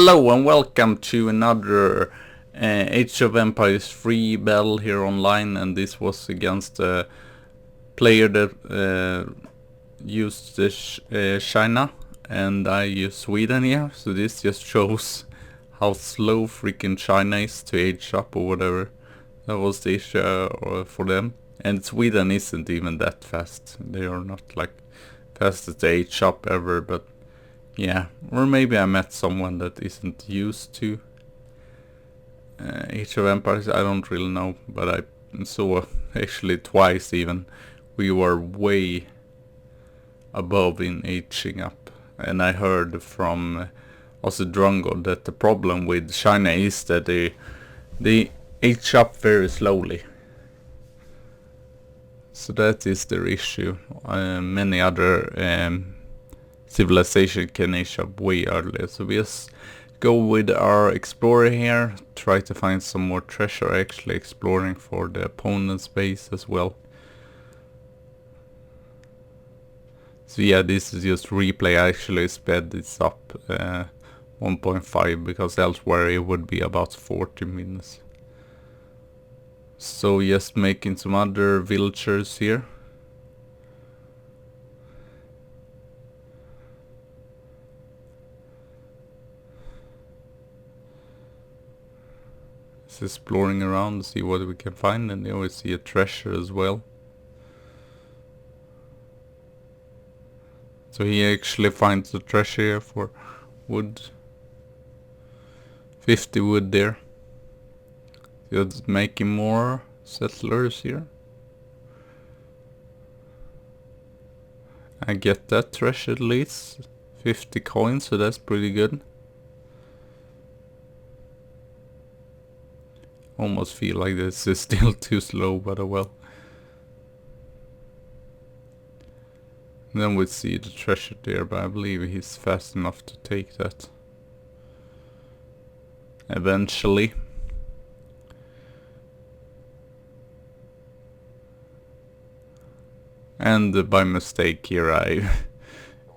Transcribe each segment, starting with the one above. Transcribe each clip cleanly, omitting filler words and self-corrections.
Hello and welcome to another Age of Empires 3 battle here online, and this was against a player that used China and I used Sweden here, so this just shows how slow freaking China is to age up or whatever. That was the issue for them, and Sweden isn't even that fast. They are not like fastest age up ever, but yeah, or maybe I met someone that isn't used to Age of Empires, I don't really know, but I saw actually twice even, we were way above in aging up. And I heard from also Drungo that the problem with China is that they age up very slowly. So that is their issue. Many other civilization can age up way earlier. So we just go with our explorer here, try to find some more treasure, actually exploring for the opponent's base as well. So yeah, this is just replay. I actually sped this up 1.5 because elsewhere it would be about 40 minutes. So just making some other villagers here. Just exploring around to see what we can find, and there we see a treasure as well. So he actually finds the treasure here for wood. 50 wood there. Just making more settlers here. I get that treasure at least. 50 coins, so that's pretty good. Almost feel like this is still too slow, but oh well. And then we see the treasure there, but I believe he's fast enough to take that eventually. And by mistake here I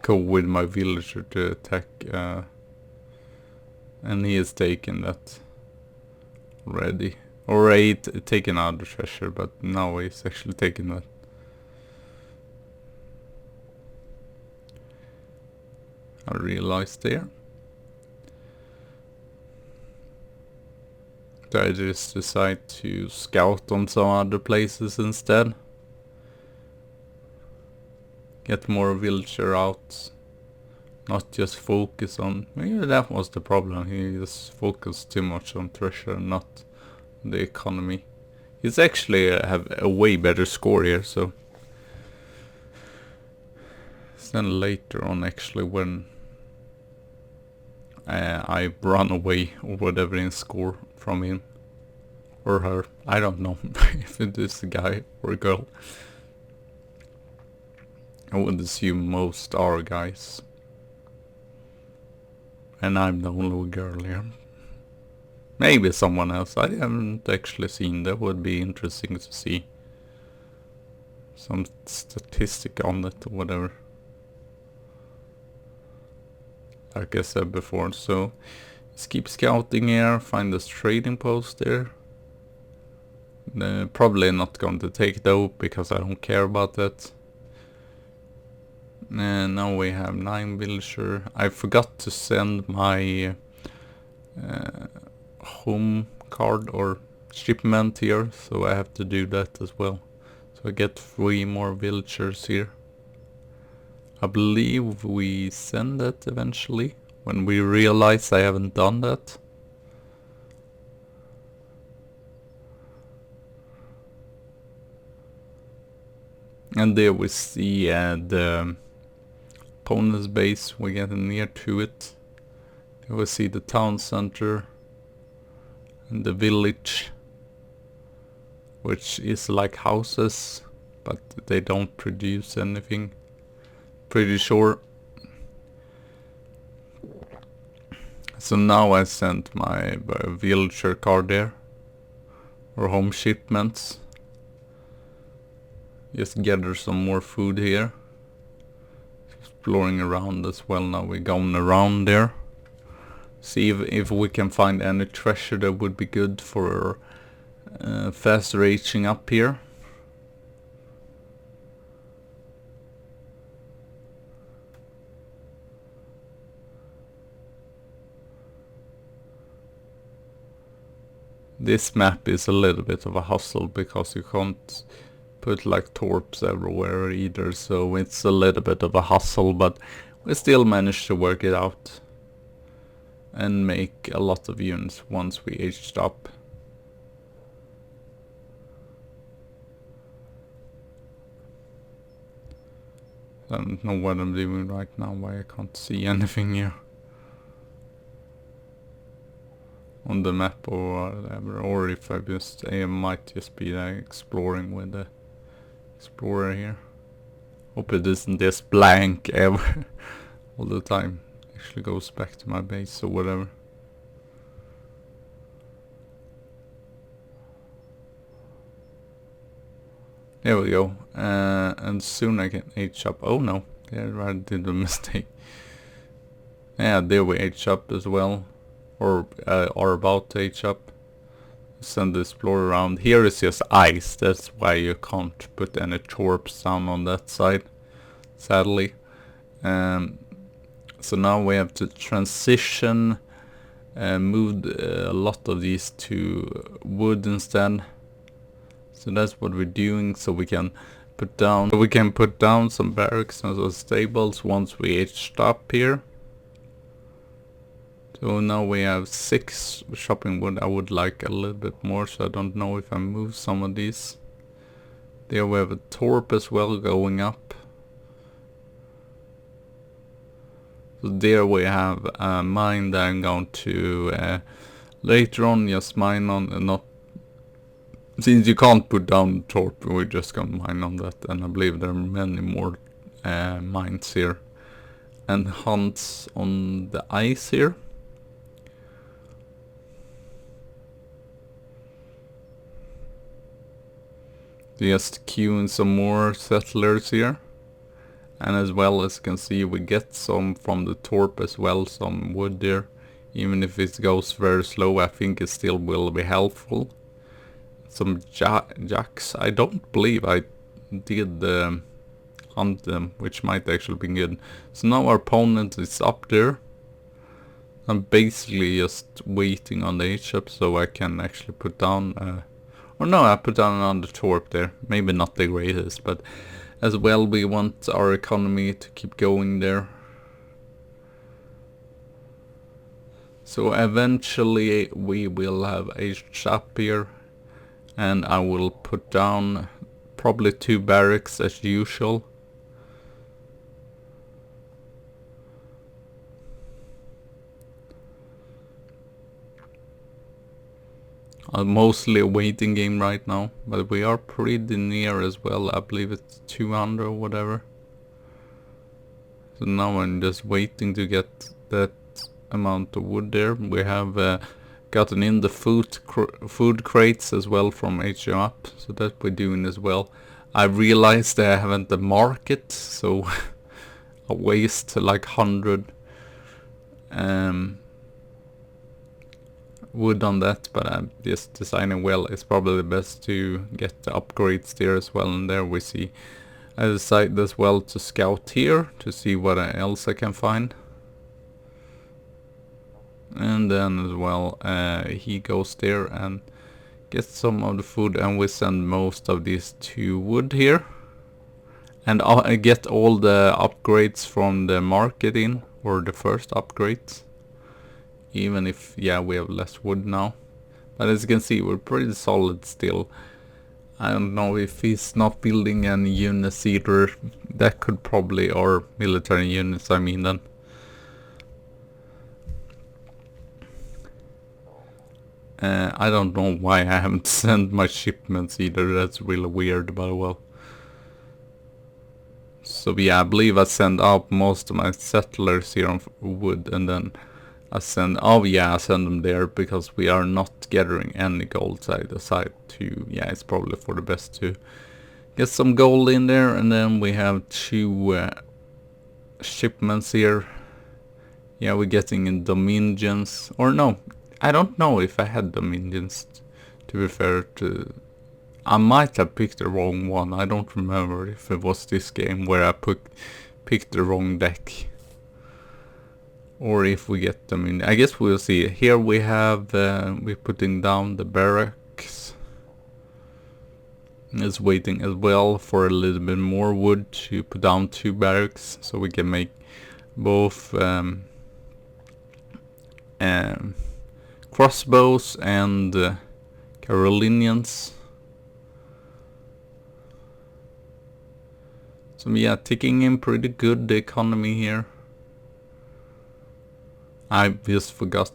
go with my villager to attack, and he has taken that already. Or taken out the treasure, but now he's actually taking that. I realized there. So I just decide to scout on some other places instead. Get more villager out. Not just focus on... Maybe that was the problem. He just focused too much on treasure, not the economy. He's actually have a way better score here, so... Then later on, actually, when I run away or whatever in score from him or her, I don't know if it is a guy or a girl. I would assume most are guys, and I'm the only girl here. Maybe someone else I haven't actually seen. That would be interesting to see some statistic on it or whatever. Like I said before, so let's keep scouting here, find this trading post there. Probably not going to take though, because I don't care about that. And now we have 9 villager. I forgot to send my home card or shipment here, so I have to do that as well. So I get 3 more villagers here. I believe we send that eventually, when we realize I haven't done that. And there we see the opponent's base. We're getting near to it. There we see the town center and the village, which is like houses, but they don't produce anything. Pretty sure. So now I sent my villager card there, or home shipments. Just gather some more food here. Exploring around as well. Now we're going around there. See if we can find any treasure that would be good for faster aging up here. This map is a little bit of a hustle because you can't put like torps everywhere either, so it's a little bit of a hustle, but we still managed to work it out and make a lot of units once we aged up. I don't know what I'm doing right now, why I can't see anything here on the map or whatever, or if I might just be exploring with the explorer here. Hope it isn't just blank ever all the time. Actually goes back to my base or whatever. There we go. And soon I can age up. Oh no, there I did a mistake. Yeah, there we age up as well. Or are about to age up. Send the explorer around. Here is just ice, that's why you can't put any torps down on that side, sadly. So now we have to transition, move a lot of these to wood instead. So that's what we're doing, so we can put down some barracks and some stables once we aged up here. So now we have 6 chopping wood. I would like a little bit more, so I don't know if I move some of these. There we have a torp as well going up. So there we have a mine that I'm going to later on just mine on, and not, since you can't put down torp, we're just gonna mine on that, and I believe there are many more mines here. And hunts on the ice here. Just queuing some more settlers here. And as well, as you can see, we get some from the torp as well, some wood there. Even if it goes very slow, I think it still will be helpful. Some jacks. I don't believe I did hunt them, which might actually be good. So now our opponent is up there. I'm basically just waiting on the age-up so I can actually put down... or no, I put down another torp there. Maybe not the greatest, but as well we want our economy to keep going there. So eventually we will have aged up here. And I will put down probably 2 barracks as usual. Mostly a waiting game right now, but we are pretty near as well. I believe it's 200 or whatever. So now I'm just waiting to get that amount of wood there. We have gotten in the food crates as well from HM up, so that we're doing as well. I realized I haven't the market, so I waste like 100 wood on that, but I'm just designing well. It's probably best to get the upgrades there as well, and there we see I decided as well to scout here to see what else I can find. And then as well he goes there and gets some of the food, and we send most of these to wood here. And I get all the upgrades from the market in, or the first upgrades. Even if, yeah, we have less wood now. But as you can see, we're pretty solid still. I don't know if he's not building any units either. That could probably, or military units I mean then. I don't know why I haven't sent my shipments either. That's really weird, but well. So yeah, I believe I send out most of my settlers here on wood, and then I send, oh yeah, I send them there because we are not gathering any gold, so I decide to, yeah, it's probably for the best to get some gold in there. And then we have 2 shipments here Yeah, we're getting in Dominions. Or no, I don't know if I had Dominions, to be fair to... I might have picked the wrong one. I don't remember if it was this game where I picked the wrong deck. Or if we get them in. I guess we'll see. Here we have, we're putting down the barracks. Is waiting as well for a little bit more wood to put down 2 barracks. So we can make both crossbows and Carolinians. So yeah, ticking in pretty good, the economy here. I just forgot,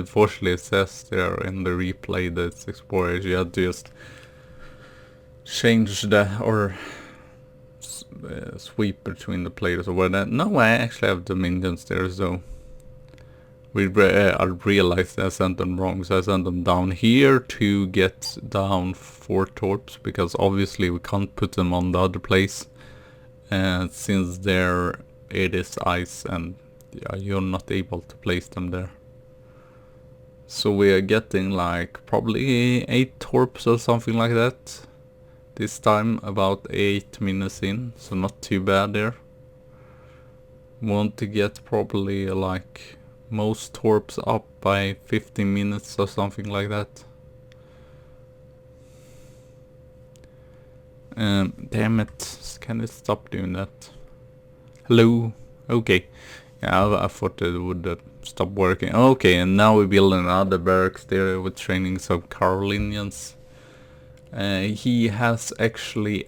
fortunately it says there in the replay that it's Explorers. You have to just change the, or sweep between the players or whatever. No, I actually have Dominions there, so I realized I sent them wrong, so I sent them down here to get down 4 torps, because obviously we can't put them on the other place, and since there it is ice and yeah, you're not able to place them there. So we are getting like probably 8 torps or something like that this time, about 8 minutes in, so not too bad there. Want to get probably like most torps up by 15 minutes or something like that. Damn it, can it stop doing that? Hello? Okay. Yeah, I thought it would stop working. Okay, and now we build another barracks there with training some Carolinians. He has actually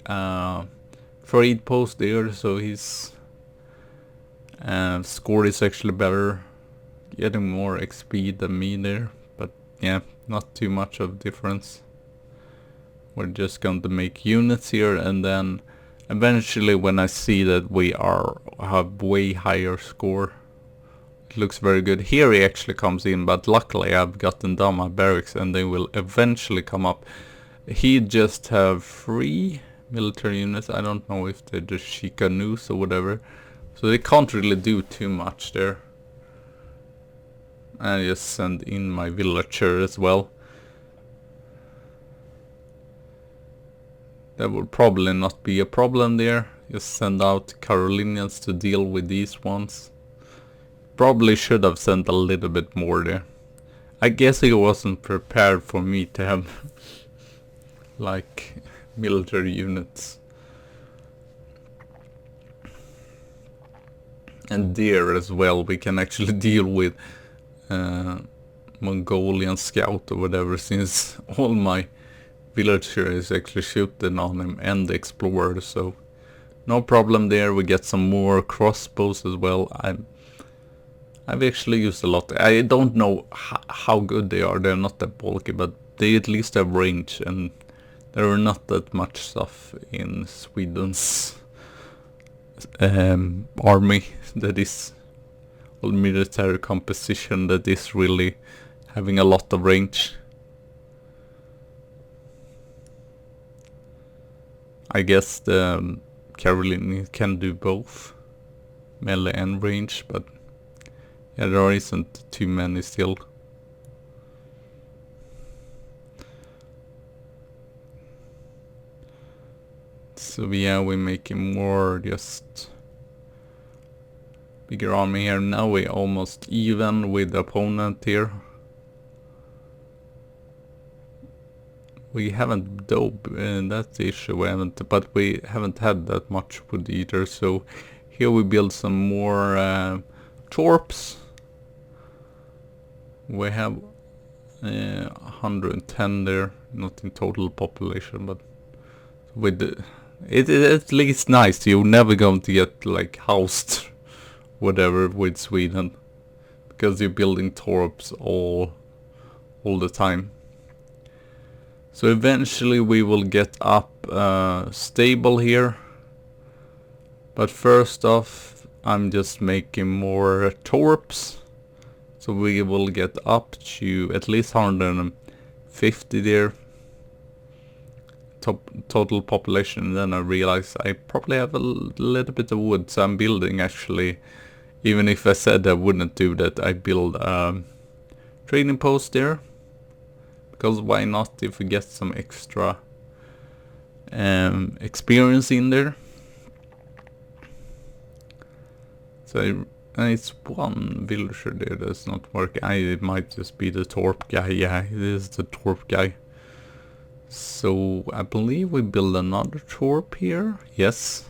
trade post there, so his score is actually better, getting more XP than me there, but yeah, not too much of difference. We're just going to make units here, and then eventually when I see that we have way higher score, it looks very good. Here he actually comes in, but luckily I've gotten down my barracks and they will eventually come up. He just have 3 military units. I don't know if they're just Chicanews or whatever, so they can't really do too much there. I just send in my villager as well. That would probably not be a problem there. Just send out Carolinians to deal with these ones. Probably should have sent a little bit more there. I guess he wasn't prepared for me to have like military units. And there as well, we can actually deal with Mongolian scout or whatever, since all my villager is actually shooting on him and the explorer, so no problem there. We get some more crossbows as well. I've actually used a lot. I don't know how good they are. They're not that bulky, but they at least have range, and there are not that much stuff in Sweden's army that is, well, military composition that is really having a lot of range. I guess the Caroline can do both melee and range, but yeah, there isn't too many still. So yeah, we're making more just bigger army here. Now we're almost even with the opponent here. We haven't dope, that's the issue, but we haven't had that much wood either, so here we build some more torps. We have 110 there, not in total population, but with it's at least nice. You're never going to get like housed whatever with Sweden, because you're building torps all the time. So eventually we will get up stable here, but first off I'm just making more torps, so we will get up to at least 150 there total population. And then I realize I probably have a little bit of wood, so I'm building actually Even if I said I wouldn't do that, I build a trading post there. Because why not, if we get some extra experience in there. So and it's one villager there that's not working. It might just be the Torp guy. Yeah, it is the Torp guy. So I believe we build another Torp here. Yes.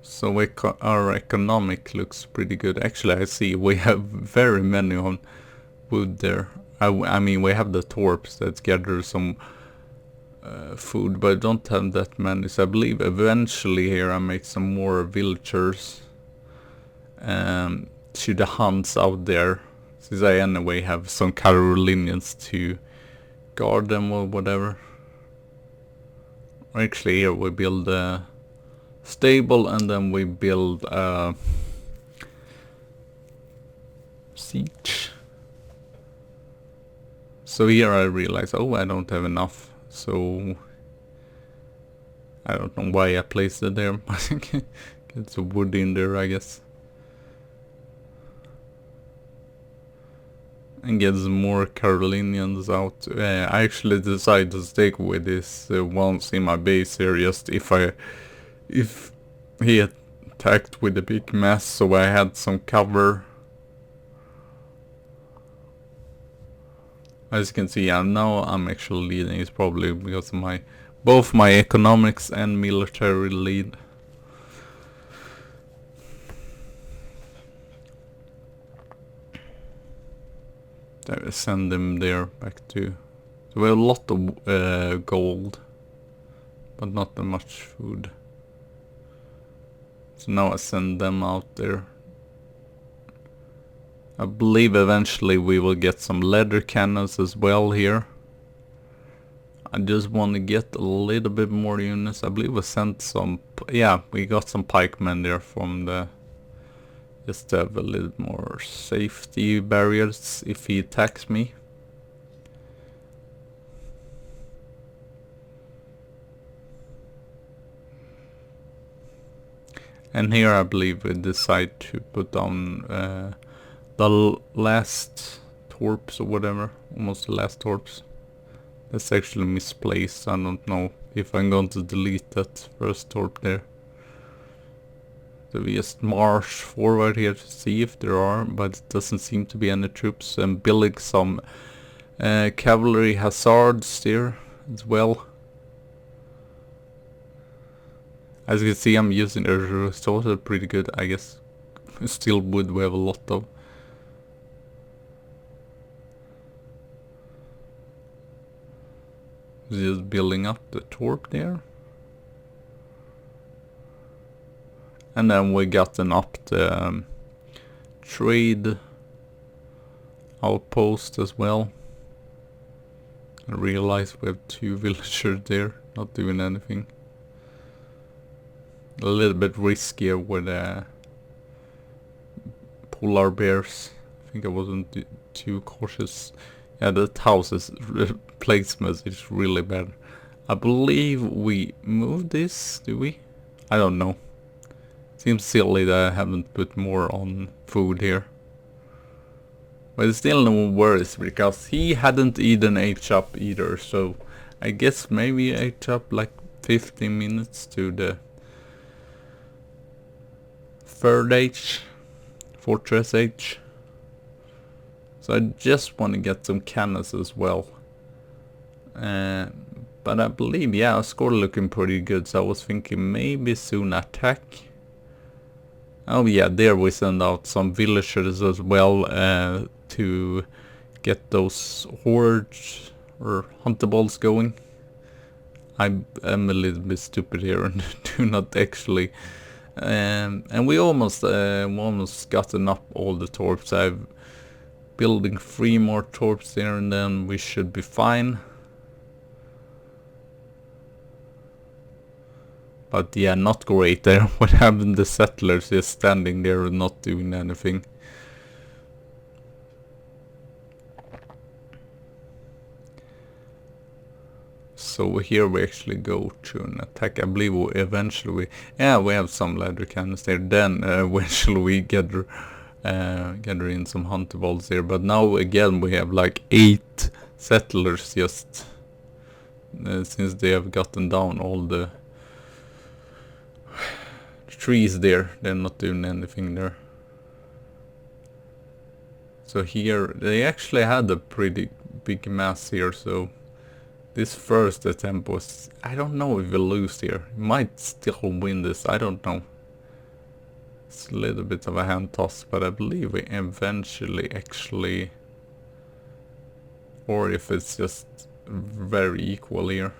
So our economic looks pretty good. Actually, I see we have very many on wood there. I mean, we have the Torps that gather some food, but I don't have that many. So I believe eventually here I make some more villagers to the hunts out there, since I anyway have some Carolinians to guard them or whatever. Actually, here we build a stable, and then we build a siege. So here I realize, oh, I don't have enough. So I don't know why I placed it there. Get some wood in there, I guess. And get some more Carolinians out. I actually decided to stick with this once in my base here, just if he attacked with a big mass, so I had some cover. As you can see, now I'm actually leading. It's probably because of both my economics and military lead. I send them there back to. So we have a lot of gold, but not that much food. So now I send them out there. I believe eventually we will get some leather cannons as well here. I just want to get a little bit more units. I believe we sent some, yeah, we got some pikemen there from the, just to have a little more safety barriers if he attacks me. And here I believe we decide to put down the last torps or whatever, almost the last torps. That's actually misplaced. I don't know if I'm going to delete that first torp there. So we just march forward here to see if there are, but it doesn't seem to be any troops. And building some cavalry hazards there as well. As you can see, I'm using the resources pretty good, I guess. Still wood we have a lot of. Just building up the torp there. And then we gotten up the trade outpost as well. I realize we have 2 villagers there, not doing anything. A little bit riskier with polar bears. I think I wasn't too cautious. Yeah, that house's placement is really bad. I believe we moved this, do we? I don't know. Seems silly that I haven't put more on food here. But it's still no worries, because he hadn't eaten HUP either, so I guess maybe HUP like 15 minutes to the third age, Fortress age. So I just want to get some cannons as well. But I believe, yeah, our score looking pretty good, so I was thinking maybe soon attack. Oh yeah, there we send out some villagers as well to get those hordes or huntables going. I'm a little bit stupid here and do not actually. And we almost gotten up all the torps. I'm building 3 more torps there, and then we should be fine. But yeah, not great there. What happened? The settlers just standing there and not doing anything. so here we actually go to an attack. I believe we eventually we have some leather cannons there. Then eventually we gather in some hunter bolts here. But now again we have like 8 settlers just since they have gotten down all the trees there. They're not doing anything there. So here they actually had a pretty big mass here, so this first attempt was, I don't know if we'll lose here. We might still win this, I don't know. It's a little bit of a hand toss, but I believe we eventually actually, or if it's just very equal here.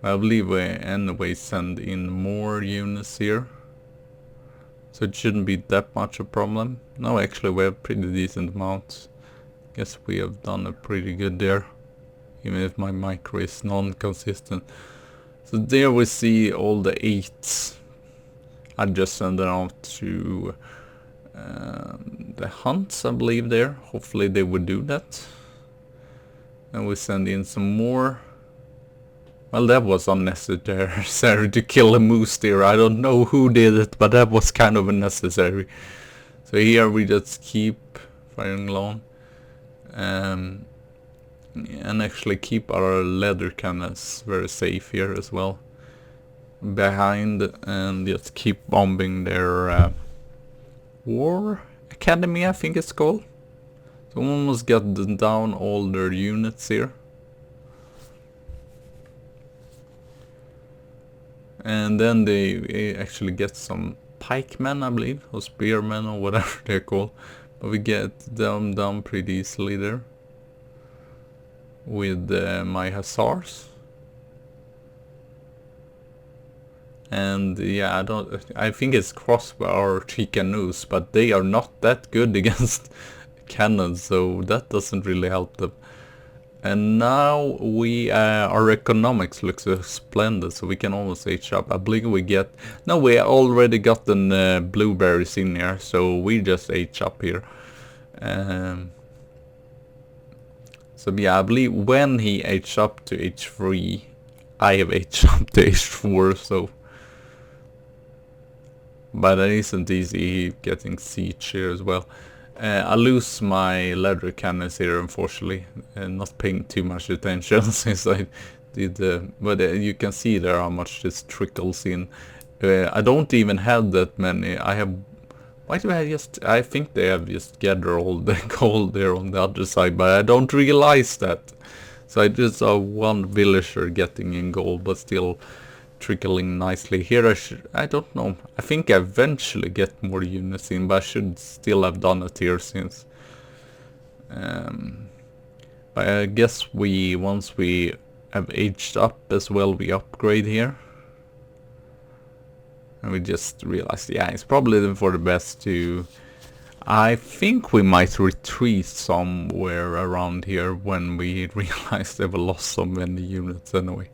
I believe we anyway send in more units here. So it shouldn't be that much a problem. No, actually we have pretty decent amounts. Guess we have done a pretty good there. Even if my micro is non-consistent. So there we see all the 8s. I just send them out to the hunts, I believe there. Hopefully they would do that. And we send in some more. Well, that was unnecessary to kill a moose there. I don't know who did it, but that was kind of unnecessary. So here we just keep firing along. And actually keep our leather cannons very safe here as well. Behind, and just keep bombing their war academy, I think it's called. So almost got down all their units here. And then they actually get some pikemen, I believe, or spearmen, or whatever they're called. But we get them down pretty easily there with my hussars. And yeah, I think it's crossbow or canoes, but they are not that good against cannons, so that doesn't really help them. And now we our economics looks splendid, so we can almost age up. I believe we get, no, we already gotten blueberries in here, so we just age up here. So yeah, I believe when he aged up to H3, I have aged up to H4, so. But it isn't easy getting siege here as well. I lose my leather cannons here, unfortunately, and not paying too much attention since I did. But you can see there how much this trickles in. I don't even have that many. I have. Why do I just? I think they have just gathered all the gold there on the other side, but I don't realize that. So I just saw one villager getting in gold, but still trickling nicely here. I don't know, I think I eventually get more units in, but I should still have done it here since but I guess once we have aged up as well, we upgrade here, and we just realized, yeah, it's probably for the best to, I think we might retreat somewhere around here when we realize they've lost so many units anyway.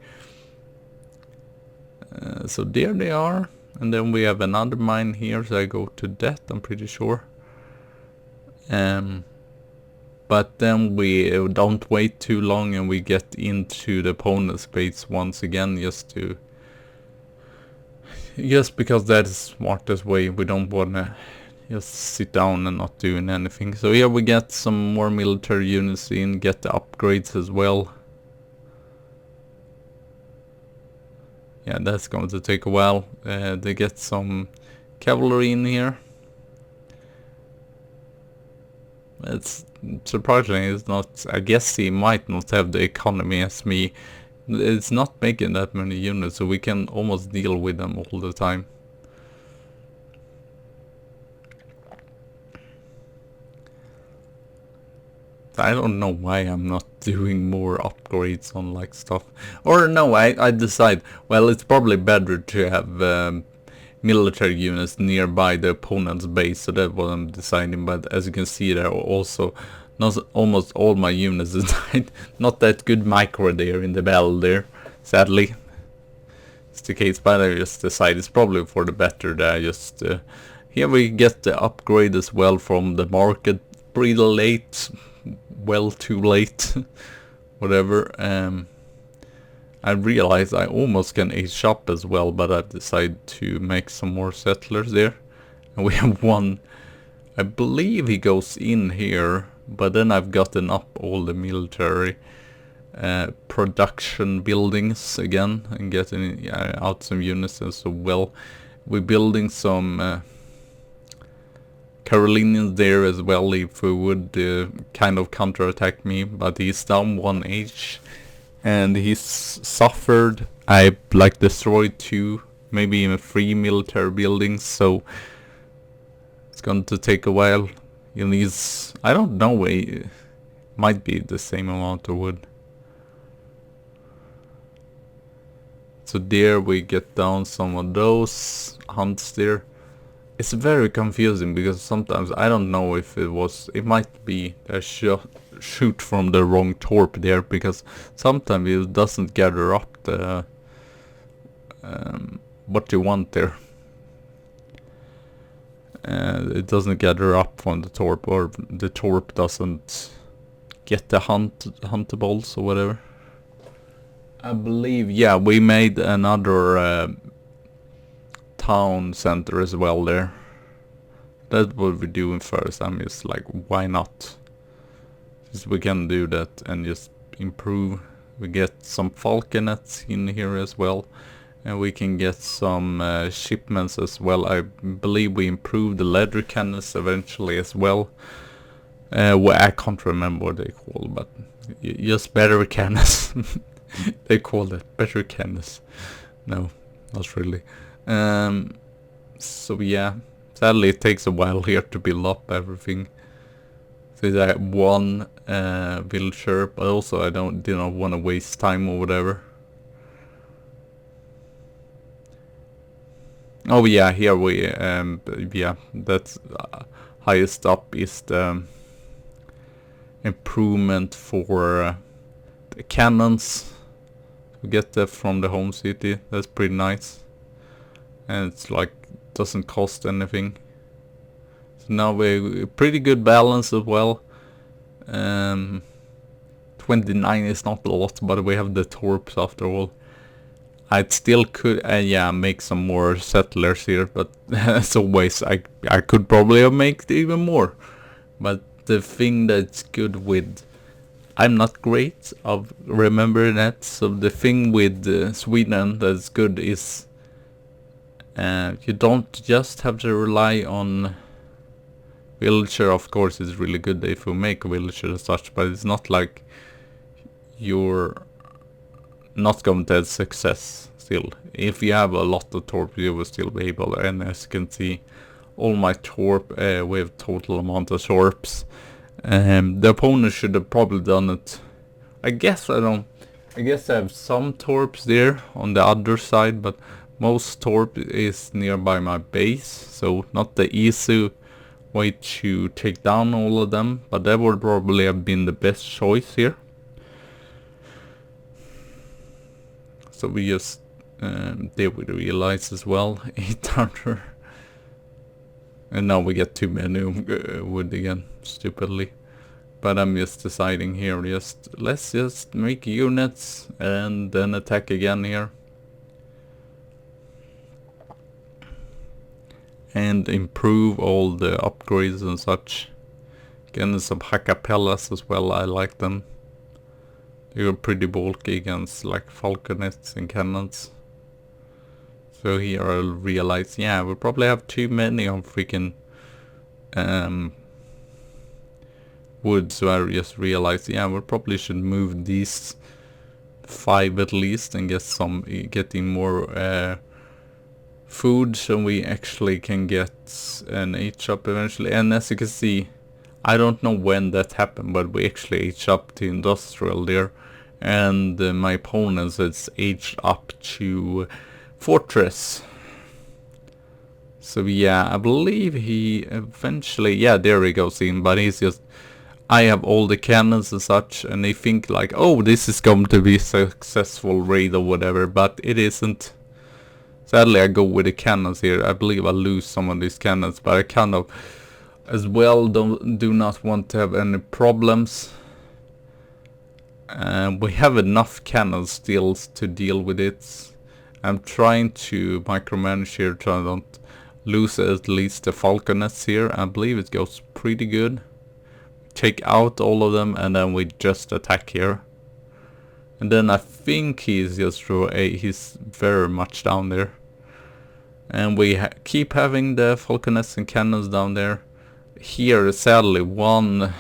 So there they are, and then we have another mine here, so I go to that, I'm pretty sure. But then we don't wait too long and we get into the opponent's base once again, just because that is the smartest way. We don't wanna just sit down and not doing anything. So here we get some more military units in, get the upgrades as well. Yeah, that's going to take a while. They get some cavalry in here. It's surprisingly, it's not. I guess he might not have the economy as me. It's not making that many units, so we can almost deal with them all the time. I don't know why I'm not doing more upgrades on like stuff. Or no, I decide, well, it's probably better to have military units nearby the opponent's base, so that's what I'm deciding. But as you can see, there are also not almost all my units died. Not that good micro there in the battle there, sadly. It's the case, but I just decided it's probably for the better that I just... here we get the upgrade as well from the market, pretty late. Well, too late. Whatever. I realize I almost can age up as well, but I've decided to make some more settlers there. And we have one, I believe he goes in here, but then I've gotten up all the military production buildings again and getting out some units as well. We're building some Carolinians there as well if we would kind of counterattack me, but he's down 1 age and he's suffered. I like destroyed 2, maybe even 3 military buildings, so it's going to take a while. He needs, I don't know, it might be the same amount of wood. So there we get down some of those hunts there. It's very confusing because sometimes I don't know if it might be a shoot from the wrong torp there, because sometimes it doesn't gather up the what you want there. It doesn't gather up from the torp, or the torp doesn't get the huntables or whatever. I believe, yeah, we made another town center as well there. That's what we're doing first. I'm just like, why not? Just we can do that and just improve. We get some falconets in here as well, and we can get some shipments as well. I believe we improved the leather cannons eventually as well. Well, I can't remember what they call, but just better cannons. They call it better cannons. No, not really. So yeah, sadly it takes a while here to build up everything. So I have 1 villager, but also I did not want to waste time or whatever. Oh yeah, here we yeah, that's highest up is the improvement for the cannons. We get that from the home city. That's pretty nice, and it's like doesn't cost anything. So now we're pretty good balance as well. 29 is not a lot, but we have the torps after all. I still could yeah, make some more settlers here, but as always I could probably have made even more. But the thing that's good with, I'm not great of remembering that, so the thing with Sweden that's good is you don't just have to rely on villager. Of course it's really good if you make a villager as such, but it's not like you're not going to have success still. If you have a lot of torp, you will still be able, and as you can see, all my torp, we have total amount of torps. The opponent should have probably done it. I guess I have some torps there on the other side, but most torp is nearby my base, so not the easy way to take down all of them, but that would probably have been the best choice here. So we just there we realize as well 800. And now we get too many wood again, stupidly. But I'm just deciding here, let's just make units and then attack again here. And improve all the upgrades and such. Again, some Hackapellas as well, I like them. They were pretty bulky against like falconets and cannons. So here I'll realize, yeah, we probably have too many on freaking wood, so I just realized, yeah, we probably should move these 5 at least and getting more food, so we actually can get an age up eventually. And as you can see, I don't know when that happened, but we actually aged up to industrial there, and my opponent is aged up to fortress. So yeah, I believe he eventually, yeah, there he goes in, but he's just, I have all the cannons and such, and they think like, oh, this is going to be a successful raid or whatever, but it isn't. Sadly, I go with the cannons here. I believe I lose some of these cannons, but I kind of as well do not want to have any problems. We have enough cannons still to deal with it. I'm trying to micromanage here so I don't lose at least the falconets here. I believe it goes pretty good. Take out all of them and then we just attack here. And then I think he's just he's very much down there. And we keep having the falconets and cannons down there. Here, sadly, one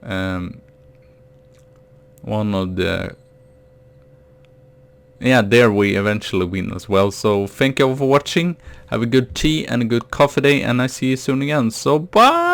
of the... Yeah, there we eventually win as well. So thank you all for watching. Have a good tea and a good coffee day, and I see you soon again. So bye!